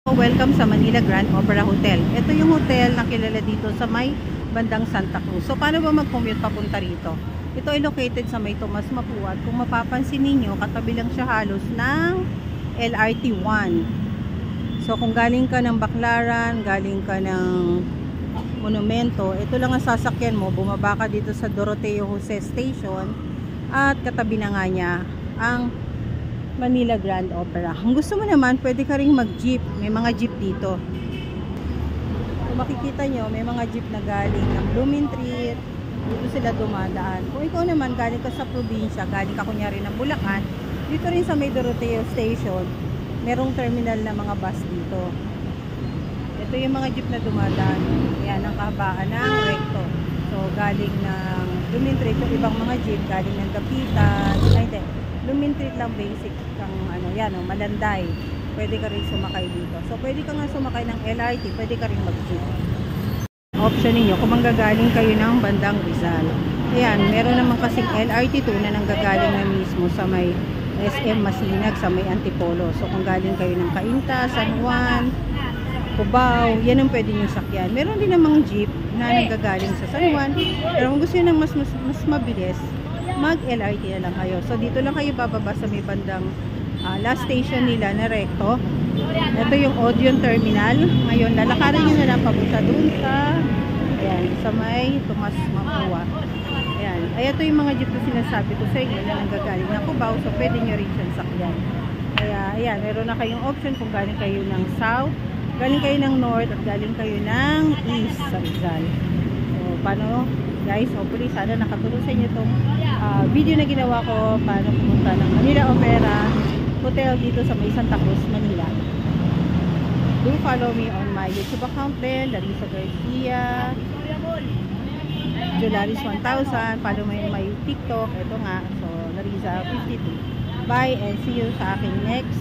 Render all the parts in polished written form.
Welcome sa Manila Grand Opera Hotel. Ito yung hotel na kilala dito sa may bandang Santa Cruz. So, paano ba mag-commute papunta rito? Ito ay located sa may Tomas Mapuat. Kung mapapansin ninyo, katabi lang siya halos ng LRT1. So, kung galing ka ng Baclaran, galing ka ng Monumento, ito lang ang sasakyan mo. Bumaba ka dito sa Doroteo Jose Station at katabi na nga niya ang Manila Grand Opera. Kung gusto mo naman, pwede ka ring mag-jeep. May mga jeep dito. Kung makikita nyo, may mga jeep na galing ng Blumentritt. Dito sila dumadaan. Kung ikaw naman, galing ka sa probinsya, galing ka kunyari ng Bulacan, dito rin sa may Doroteo Station, merong terminal na mga bus dito. Ito yung mga jeep na dumadaan. Yan ang kahabaan ng recto. So, galing ng Blumentritt, yung ibang mga jeep, galing ng Dapitan, Blumentritt lang basic kang yan Malanday. Pwede ka rin sumakay dito. So pwede ka nga sumakay ng LRT, pwede ka rin mag-jeep. Option niyo kung manggagaling kayo ng bandang Rizal. Ayan, meron naman kasing LRT2 na nanggagaling na mismo sa may SM Masinag, sa may Antipolo. So kung galing kayo ng Cainta, San Juan, Cubao, yan ang pwede niyo sakyan. Meron din namang jeep na nanggagaling sa San Juan. Pero kung gusto niyo ng mas mabilis, mag-LRT na lang kayo. So, dito lang kayo bababa sa may bandang last station nila na recto. Ito yung Odeon Terminal. Ngayon, lalakarin nyo na lang papunta dun sa sa may Tomas Mapua. Ayan. Ay, ito yung mga jeep na sinasabi ko sa inyo na nanggagaling na Cubao. So, pwede nyo rin siyang sakyan. Kaya, ayan, meron na kayong option kung galing kayo ng south, galing kayo ng north, at galing kayo ng east sa Rizal. So, paano? Guys, hopefully sana nakatulong sa inyo itong video na ginawa ko paano pumunta ng Manila Opera Hotel dito sa may Santa Cruz, Manila. Do follow me on my YouTube account din, Larissa Garcia, Jolaris 1000. Follow mo my TikTok. Ito nga, so Larissa 52. Bye and see you sa aking next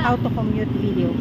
how to commute video.